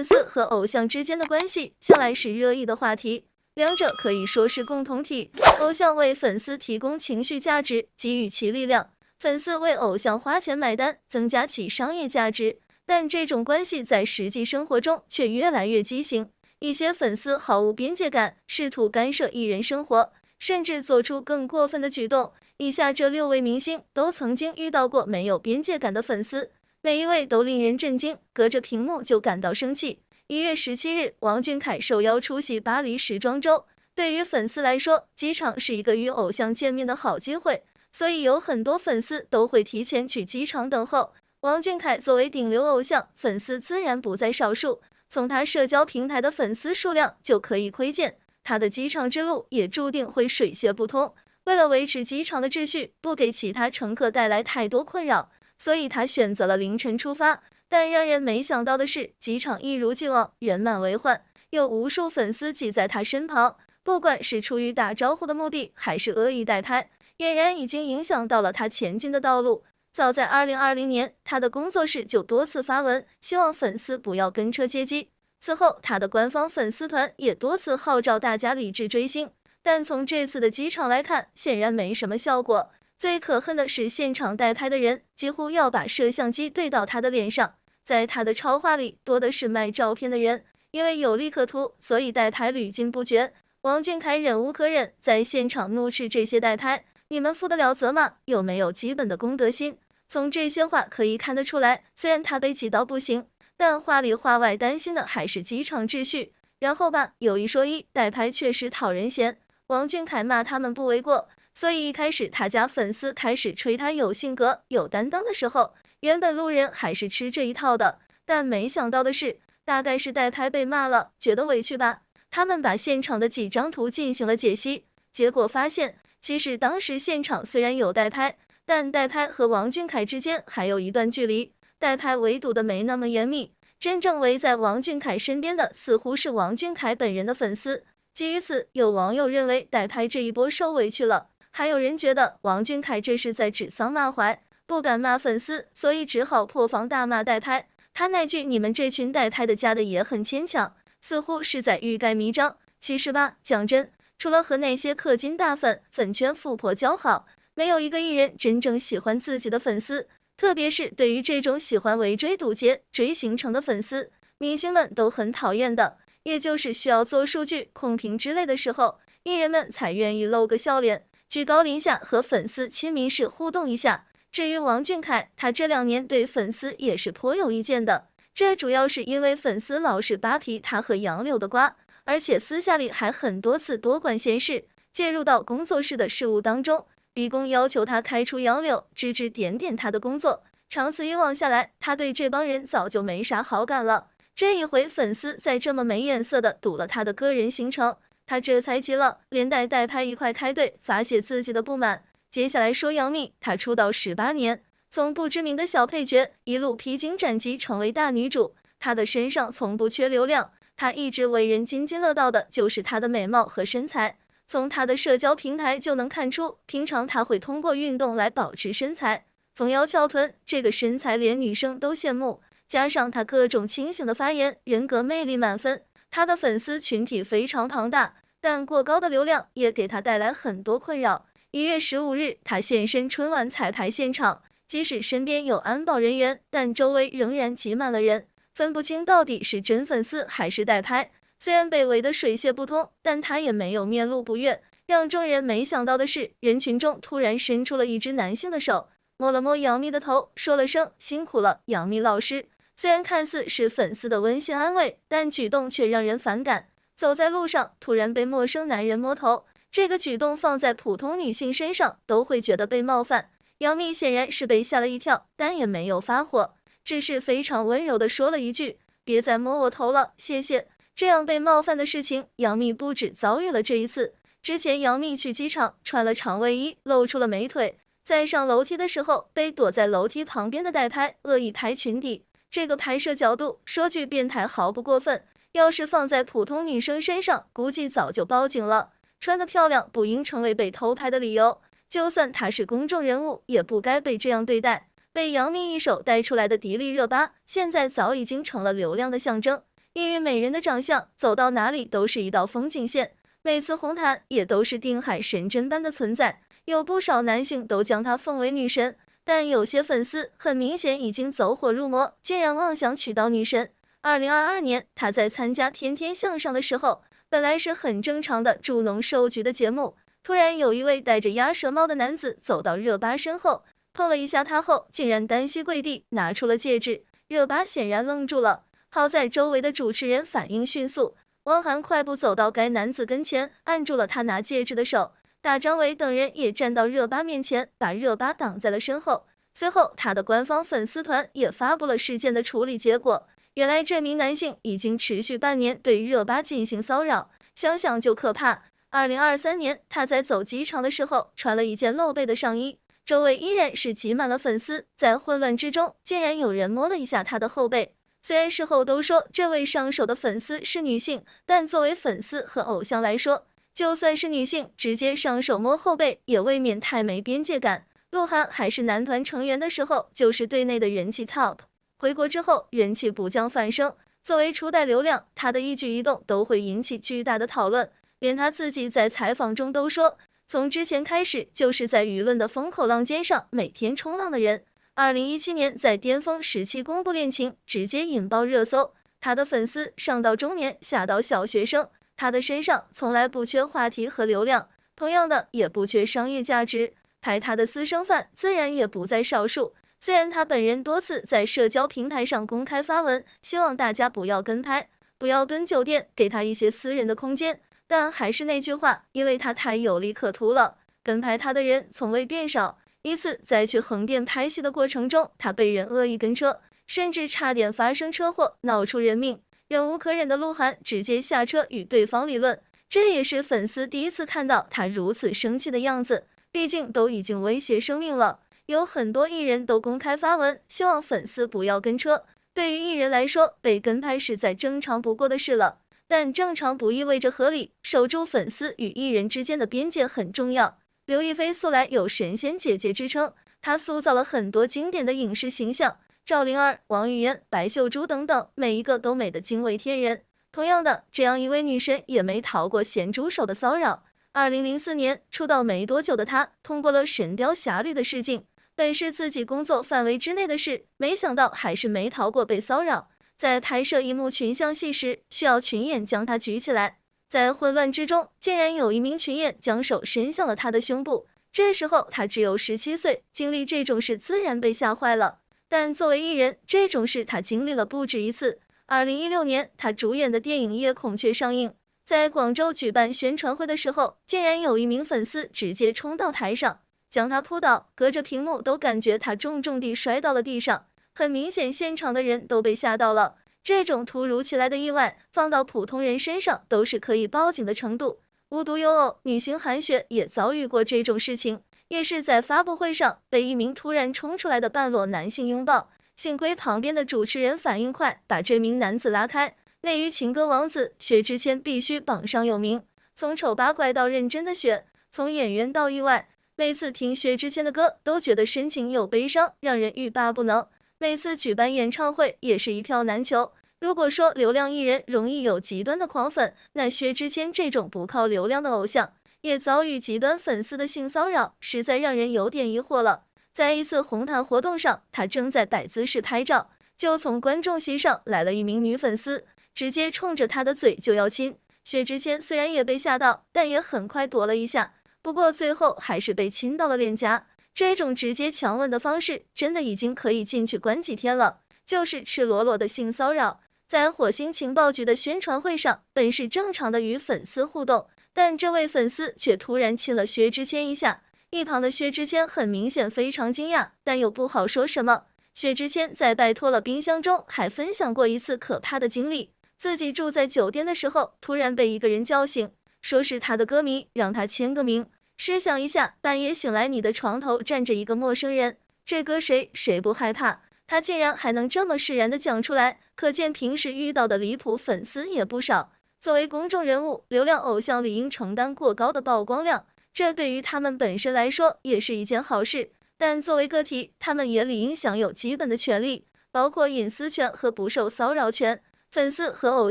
粉丝和偶像之间的关系向来是热议的话题，两者可以说是共同体。偶像为粉丝提供情绪价值，给予其力量；粉丝为偶像花钱买单，增加其商业价值。但这种关系在实际生活中却越来越畸形，一些粉丝毫无边界感，试图干涉艺人生活，甚至做出更过分的举动。以下这6位明星都曾经遇到过没有边界感的粉丝，每一位都令人震惊，隔着屏幕就感到生气。1月17日，王俊凯受邀出席巴黎时装周。对于粉丝来说，机场是一个与偶像见面的好机会，所以有很多粉丝都会提前去机场等候。王俊凯作为顶流偶像，粉丝自然不在少数。从他社交平台的粉丝数量就可以窥见，他的机场之路也注定会水泄不通。为了维持机场的秩序，不给其他乘客带来太多困扰，所以他选择了凌晨出发。但让人没想到的是，机场一如既往人满为患，有无数粉丝挤在他身旁，不管是出于打招呼的目的，还是恶意代拍，俨然已经影响到了他前进的道路。早在2020年，他的工作室就多次发文，希望粉丝不要跟车接机。此后，他的官方粉丝团也多次号召大家理智追星。但从这次的机场来看，显然没什么效果。最可恨的是，现场代拍的人几乎要把摄像机对到他的脸上。在他的超话里，多的是卖照片的人，因为有利可图，所以代拍屡禁不绝。王俊凯忍无可忍，在现场怒斥这些代拍：“你们负得了责吗？有没有基本的公德心？”从这些话可以看得出来，虽然他被挤到不行，但话里话外担心的还是机场秩序。然后吧，有一说一，代拍确实讨人嫌。王俊凯骂他们不为过，所以一开始他家粉丝开始吹他有性格、有担当的时候，原本路人还是吃这一套的。但没想到的是，大概是代拍被骂了，觉得委屈吧，他们把现场的几张图进行了解析，结果发现，其实当时现场虽然有代拍，但代拍和王俊凯之间还有一段距离，代拍围堵的没那么严密，真正围在王俊凯身边的似乎是王俊凯本人的粉丝。基于此，有网友认为代拍这一波受委屈了，还有人觉得王俊凯这是在指桑骂槐，不敢骂粉丝，所以只好破防大骂代拍。他那句"你们这群代拍的加的也很牵强"，似乎是在欲盖弥彰。其实吧，讲真，除了和那些氪金大粉、粉圈富婆交好，没有一个艺人真正喜欢自己的粉丝，特别是对于这种喜欢围追堵截、追行程的粉丝，明星们都很讨厌的。也就是需要做数据控评之类的时候，艺人们才愿意露个笑脸，居高临下和粉丝亲民式互动一下。至于王俊凯，他这2年对粉丝也是颇有意见的，这主要是因为粉丝老是扒皮他和杨柳的瓜，而且私下里还很多次多管闲事，介入到工作室的事务当中，逼宫要求他开除杨柳，指指点点他的工作。长此以往下来，他对这帮人早就没啥好感了。这一回粉丝再这么没眼色的堵了他的个人行程，他这才急了，连带代拍一块开队发泄自己的不满。接下来说杨幂，她出道18年，从不知名的小配角一路披荆斩棘成为大女主，她的身上从不缺流量，她一直为人津津乐道的就是她的美貌和身材。从她的社交平台就能看出，平常她会通过运动来保持身材，丰腰翘臀，这个身材连女生都羡慕。加上他各种清醒的发言，人格魅力满分。他的粉丝群体非常庞大，但过高的流量也给他带来很多困扰。1月15日，他现身春晚彩排现场，即使身边有安保人员，但周围仍然挤满了人，分不清到底是真粉丝还是代拍。虽然被围得水泄不通，但他也没有面露不悦。让众人没想到的是，人群中突然伸出了一只男性的手，摸了摸杨幂的头，说了声辛苦了，杨幂老师。虽然看似是粉丝的温馨安慰，但举动却让人反感。走在路上，突然被陌生男人摸头，这个举动放在普通女性身上都会觉得被冒犯。杨幂显然是被吓了一跳，但也没有发火，只是非常温柔地说了一句：“别再摸我头了，谢谢。”这样被冒犯的事情，杨幂不止遭遇了这一次。之前杨幂去机场穿了长卫衣，露出了美腿，在上楼梯的时候被躲在楼梯旁边的代拍恶意拍裙底。这个拍摄角度，说句变态毫不过分，要是放在普通女生身上，估计早就报警了。穿得漂亮不应成为被偷拍的理由，就算她是公众人物，也不该被这样对待。被杨幂一手带出来的迪丽热巴，现在早已经成了流量的象征。因为美人的长相，走到哪里都是一道风景线，每次红毯也都是定海神针般的存在，有不少男性都将她奉为女神。但有些粉丝很明显已经走火入魔，竟然妄想娶到女神。2022年，她在参加《天天向上》的时候，本来是很正常的助农收局的节目，突然有一位戴着鸭舌帽的男子走到热巴身后，碰了一下她后，竟然单膝跪地，拿出了戒指。热巴显然愣住了，好在周围的主持人反应迅速，汪涵快步走到该男子跟前，按住了他拿戒指的手。大张伟等人也站到热巴面前，把热巴挡在了身后。随后，他的官方粉丝团也发布了事件的处理结果。原来这名男性已经持续半年对热巴进行骚扰，想想就可怕。2023年，他在走机场的时候穿了一件露背的上衣，周围依然是挤满了粉丝。在混乱之中，竟然有人摸了一下他的后背。虽然事后都说这位上手的粉丝是女性，但作为粉丝和偶像来说，就算是女性直接上手摸后背，也未免太没边界感。鹿晗还是男团成员的时候，就是队内的人气 top， 回国之后人气不降反升。作为初代流量，他的一举一动都会引起巨大的讨论，连他自己在采访中都说，从之前开始就是在舆论的风口浪尖上每天冲浪的人。2017年在巅峰时期公布恋情，直接引爆热搜，他的粉丝上到中年，下到小学生。他的身上从来不缺话题和流量，同样的也不缺商业价值，拍他的私生饭自然也不在少数。虽然他本人多次在社交平台上公开发文，希望大家不要跟拍，不要跟酒店，给他一些私人的空间，但还是那句话，因为他太有利可图了，跟拍他的人从未变少。一次在去横店拍戏的过程中，他被人恶意跟车，甚至差点发生车祸，闹出人命。忍无可忍的鹿晗直接下车与对方理论，这也是粉丝第一次看到他如此生气的样子，毕竟都已经威胁生命了。有很多艺人都公开发文，希望粉丝不要跟车。对于艺人来说，被跟拍是再正常不过的事了，但正常不意味着合理，守住粉丝与艺人之间的边界很重要。刘亦菲素来有神仙姐姐之称，她塑造了很多经典的影视形象，赵灵儿、王语嫣、白秀珠等等，每一个都美得惊为天人。同样的，这样一位女神也没逃过咸猪手的骚扰。2004年出道没多久的她，通过了《神雕侠侣》的试镜，本是自己工作范围之内的事，没想到还是没逃过被骚扰。在拍摄一幕群像戏时，需要群演将她举起来，在混乱之中，竟然有一名群演将手伸向了她的胸部。这时候她只有17岁，经历这种事自然被吓坏了。但作为艺人，这种事他经历了不止一次。2016年，他主演的电影《夜孔雀》上映，在广州举办宣传会的时候，竟然有一名粉丝直接冲到台上，将他扑倒，隔着屏幕都感觉他重重地摔到了地上。很明显，现场的人都被吓到了。这种突如其来的意外，放到普通人身上都是可以报警的程度。无独有偶，女星韩雪也遭遇过这种事情。也是在发布会上被一名突然冲出来的半裸男性拥抱，幸亏旁边的主持人反应快，把这名男子拉开。内娱情歌王子薛之谦必须榜上有名，从丑八怪到认真的薛，从演员到意外，每次听薛之谦的歌都觉得深情又悲伤，让人欲罢不能。每次举办演唱会也是一票难求。如果说流量艺人容易有极端的狂粉，那薛之谦这种不靠流量的偶像也遭遇极端粉丝的性骚扰，实在让人有点疑惑了。在一次红毯活动上，他正在摆姿势拍照，就从观众席上来了一名女粉丝，直接冲着他的嘴就要亲。薛之谦虽然也被吓到，但也很快躲了一下，不过最后还是被亲到了脸颊。这种直接强吻的方式，真的已经可以进去关几天了，就是赤裸裸的性骚扰。在火星情报局的宣传会上，本是正常的与粉丝互动，但这位粉丝却突然亲了薛之谦一下，一旁的薛之谦很明显非常惊讶，但又不好说什么。薛之谦在拜托了冰箱中还分享过一次可怕的经历，自己住在酒店的时候，突然被一个人叫醒，说是他的歌迷，让他签个名。试想一下，半夜醒来，你的床头站着一个陌生人，这歌谁不害怕？他竟然还能这么释然地讲出来，可见平时遇到的离谱粉丝也不少。作为公众人物，流量偶像理应承担过高的曝光量，这对于他们本身来说也是一件好事。但作为个体，他们也理应享有基本的权利，包括隐私权和不受骚扰权。粉丝和偶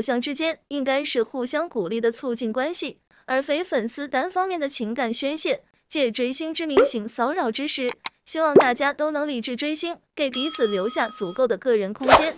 像之间应该是互相鼓励的促进关系，而非粉丝单方面的情感宣泄，借追星之名行骚扰之实。希望大家都能理智追星，给彼此留下足够的个人空间。